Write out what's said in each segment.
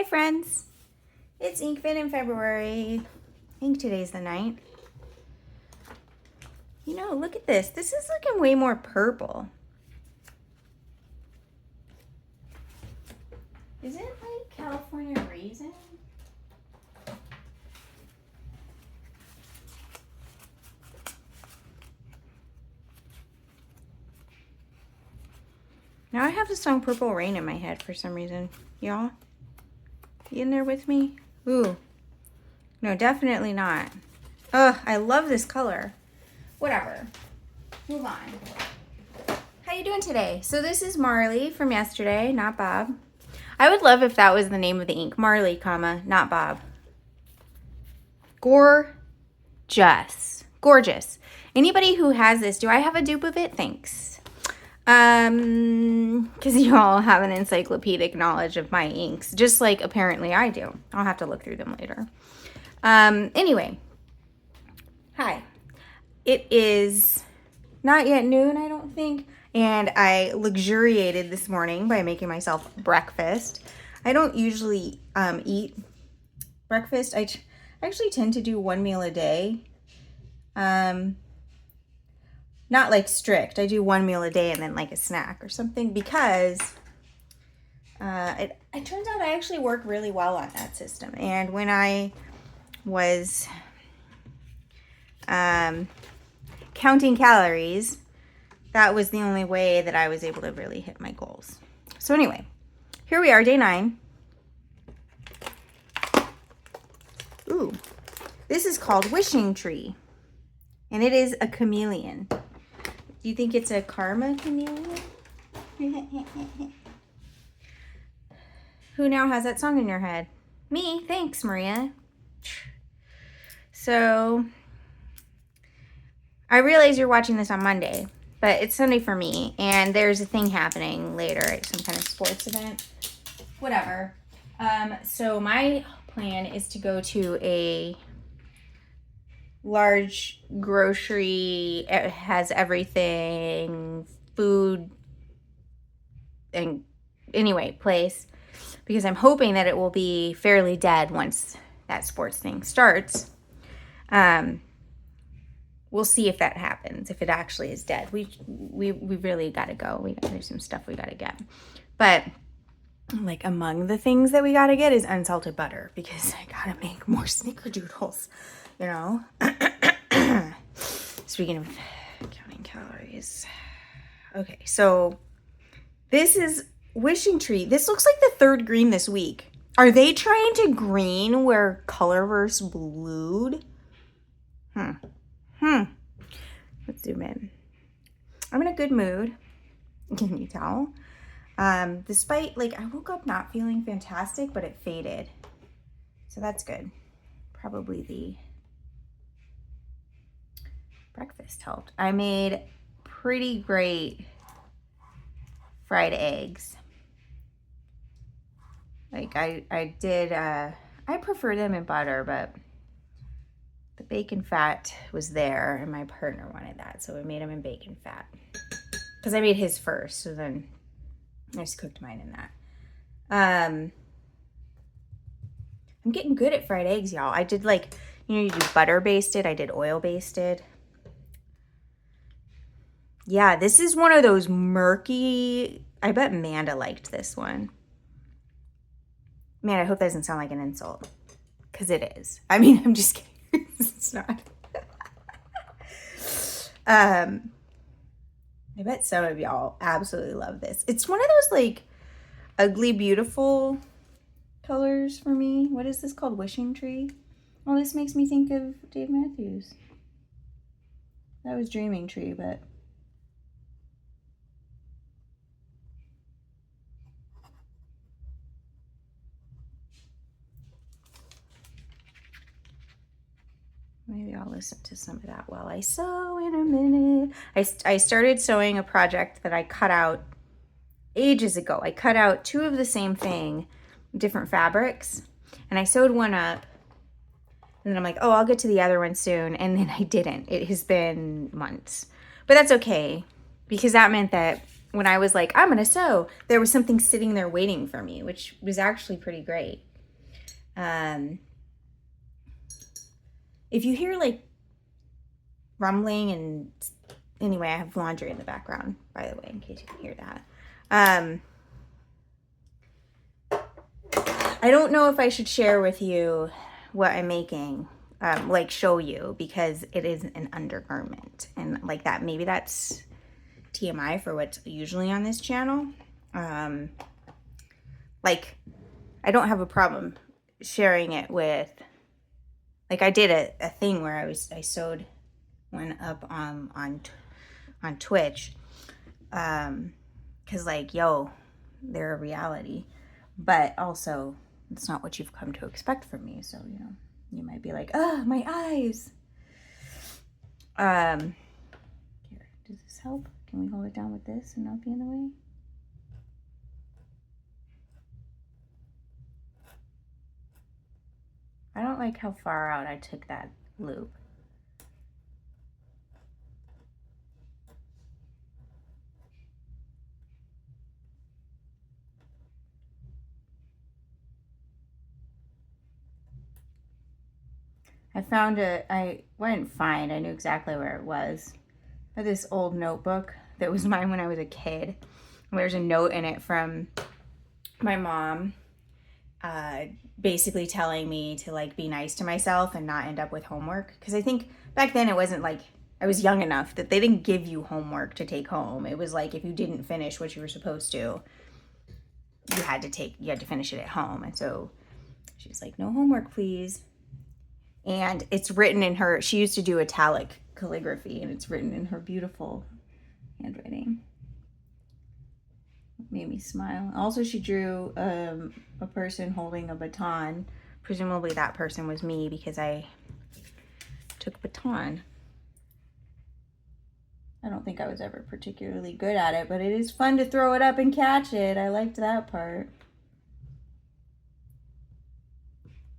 friends, it's Ink Fin in February. I think today's the 9th. You know, look at this. This is looking way more purple. Is it like California raisin? Now I have the song Purple Rain in my head for some reason. Y'all? You in there with me? Ooh. No, definitely not. Ugh, I love this color. Whatever. Move on. How you doing today? So this is Marley from yesterday, not Bob. I would love if that was the name of the ink. Marley, comma, not Bob. Gorgeous. Gorgeous. Anybody who has this, do I have a dupe of it? Thanks. Because you all have an encyclopedic knowledge of my inks, just like apparently I do. I'll have to look through them later. Anyway, hi. It is not yet noon, I don't think, and I luxuriated this morning by making myself breakfast. I don't usually eat breakfast. I actually tend to do one meal a day. Not like strict. I do one meal a day and then like a snack or something because it turns out I actually work really well on that system. And when I was counting calories, that was the only way that I was able to really hit my goals. So anyway, here we are, day 9. Ooh, this is called Wishing Tree, and it is a chameleon. Do you think it's a karma chameleon? Who now has that song in your head? Me, thanks, Maria. So, I realize you're watching this on Monday, but it's Sunday for me, and there's a thing happening later at some kind of sports event. Whatever. So my plan is to go to a large grocery, it has everything, food, and anyway, place, because I'm hoping that it will be fairly dead once that sports thing starts. We'll see if that happens, if it actually is dead. We really got to go. There's some stuff we got to get. But like among the things that we got to get is unsalted butter, because I got to make more snickerdoodles, you know. Speaking of counting calories. Okay, so this is Wishing Tree. This looks like the 3rd green this week. Are they trying to green where Colorverse blued? Let's zoom in. I'm in a good mood. Can you tell? Despite, like, I woke up not feeling fantastic, but it faded. So that's good. Probably the breakfast helped. I made pretty great fried eggs. Like I did, I prefer them in butter, but the bacon fat was there and my partner wanted that. So I made them in bacon fat because I made his first. So then I just cooked mine in that. I'm getting good at fried eggs, y'all. I did like, you do butter basted. I did oil basted. Yeah, this is one of those murky, I bet Amanda liked this one. Man, I hope that doesn't sound like an insult, because it is. I mean, I'm just kidding. It's not. I bet some of y'all absolutely love this. It's one of those like ugly, beautiful colors for me. What is this called? Wishing Tree? Well, this makes me think of Dave Matthews. That was Dreaming Tree, but maybe I'll listen to some of that while I sew in a minute. I started sewing a project that I cut out ages ago. I cut out 2 of the same thing, different fabrics, and I sewed one up. And then I'm like, oh, I'll get to the other one soon. And then I didn't. It has been months. But that's okay, because that meant that when I was like, I'm going to sew, there was something sitting there waiting for me, which was actually pretty great. If you hear like rumbling, and anyway, I have laundry in the background, by the way, in case you can hear that. I don't know if I should share with you what I'm making, like show you, because it is an undergarment, and like that, maybe that's TMI for what's usually on this channel. Like, I don't have a problem sharing it with, like I did a thing where I sewed one up on Twitch, because like, yo, they're a reality, but also it's not what you've come to expect from me. So, you know, you might be like, oh, my eyes. Here, does this help? Can we hold it down with this and not be in the way? I don't like how far out I took that loop. I found I didn't find, I knew exactly where it was. I had this old notebook that was mine when I was a kid. There's a note in it from my mom, basically telling me to like be nice to myself and not end up with homework. Because I think back then it wasn't like, I was young enough that they didn't give you homework to take home. It was like, if you didn't finish what you were supposed to, you had to finish it at home. And so she's like, no homework, please. And it's written in her, she used to do italic calligraphy, and it's written in her beautiful handwriting. It made me smile. Also, she drew a person holding a baton. Presumably that person was me, because I took baton. I don't think I was ever particularly good at it, but it is fun to throw it up and catch it. I liked that part.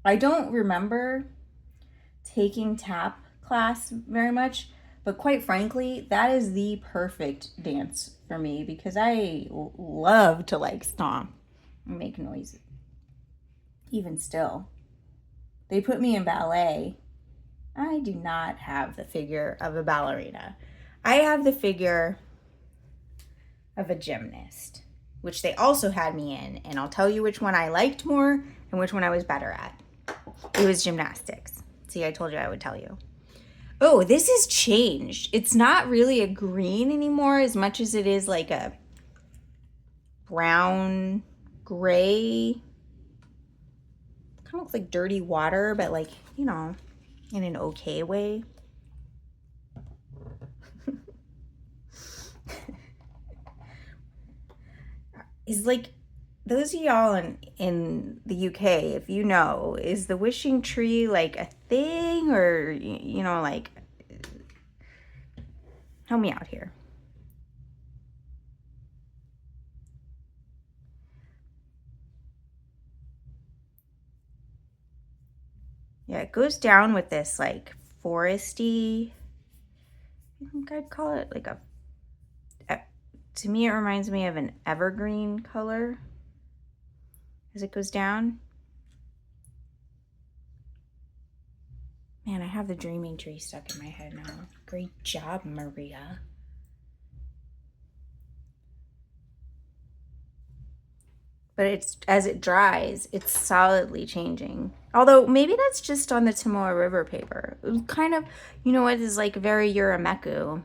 I don't remember taking tap class very much, but quite frankly, that is the perfect dance for me, because I love to like stomp and make noises. Even still, they put me in ballet. I do not have the figure of a ballerina. I have the figure of a gymnast, which they also had me in, and I'll tell you which one I liked more and which one I was better at. It was gymnastics. See, I told you I would tell you. Oh, this has changed. It's not really a green anymore as much as it is like a brown, gray. Kind of looks like dirty water, but like, you know, in an okay way. Is like, those of y'all in the UK, if you know, is the wishing tree like a thing, or, you know, like, help me out here. Yeah, it goes down with this like foresty, I think I'd call it like to me it reminds me of an evergreen color as it goes down. Man, I have the dreaming tree stuck in my head now. Great job, Maria. But it's, as it dries, it's solidly changing. Although maybe that's just on the Timoa River paper. It was kind of, you know what, is like very Urameku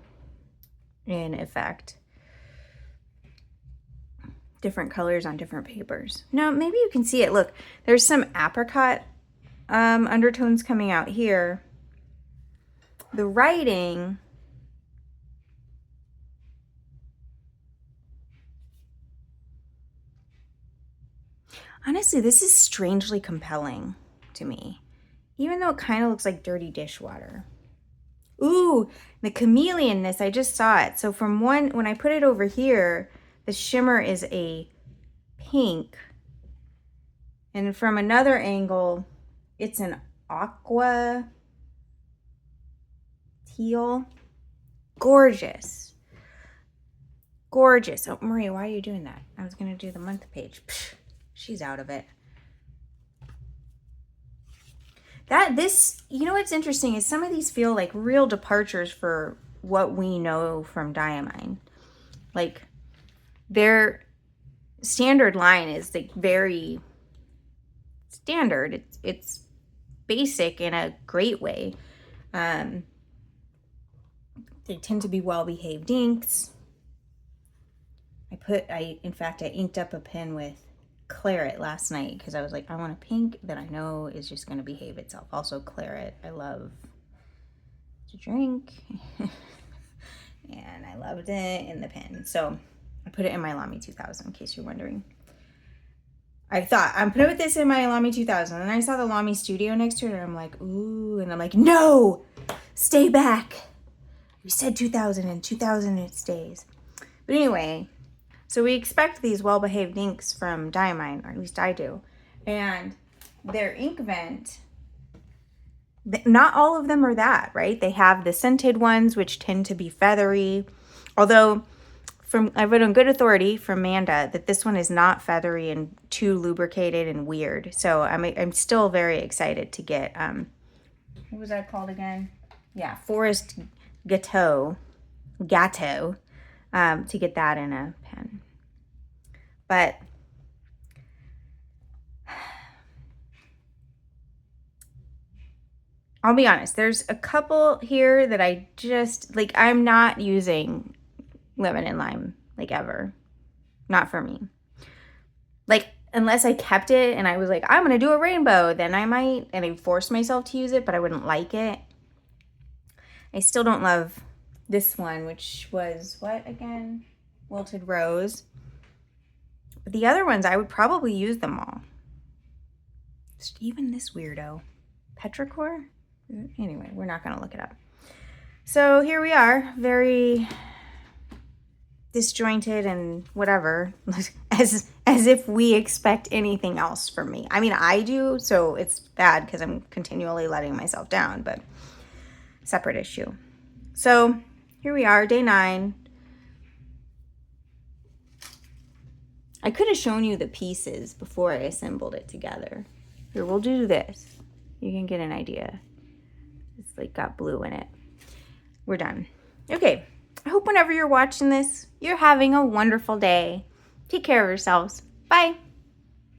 in effect. Different colors on different papers. Now, maybe you can see it. Look, there's some apricot undertones coming out here. The writing, honestly, this is strangely compelling to me, even though it kind of looks like dirty dishwater. Ooh, the chameleonness, I just saw it. So from one, when I put it over here, the shimmer is a pink. And from another angle, it's an aqua teal. Gorgeous. Gorgeous. Oh, Maria, why are you doing that? I was going to do the month page. Psh, she's out of it. You know what's interesting is some of these feel like real departures for what we know from Diamine. Like their standard line is like very standard. It's basic in a great way. They tend to be well-behaved inks. In fact, I inked up a pen with claret last night because I was like, I want a pink that I know is just going to behave itself. Also claret, I love to drink. And I loved it in the pen. So I put it in my Lamy 2000 in case you're wondering. I thought, I'm putting this in my Lamy 2000. And I saw the Lamy Studio next to it and I'm like, ooh. And I'm like, no, stay back. We said 2000 and 2000 it stays. But anyway, so we expect these well-behaved inks from Diamine, or at least I do. And their ink vent, not all of them are that, right? They have the scented ones, which tend to be feathery. Although, I've read on good authority from Amanda that this one is not feathery and too lubricated and weird. So I'm still very excited to get, what was that called again? Yeah, Forest Gateau, to get that in a pen. But I'll be honest, there's a couple here that I just, like, I'm not using lemon and lime, like, ever. Not for me. Like, unless I kept it and I was like, I'm going to do a rainbow, then I might, and I forced myself to use it, but I wouldn't like it. I still don't love this one, which was, what again? Wilted Rose. But the other ones, I would probably use them all. Even this weirdo. Petrichor? Anyway, we're not going to look it up. So here we are, very disjointed and whatever, as if we expect anything else from me. I mean, I do, so it's bad because I'm continually letting myself down, but separate issue. So here we are, day 9. I could have shown you the pieces before I assembled it together. Here, we'll do this. You can get an idea. It's like got blue in it. We're done. Okay. I hope whenever you're watching this, you're having a wonderful day. Take care of yourselves. Bye.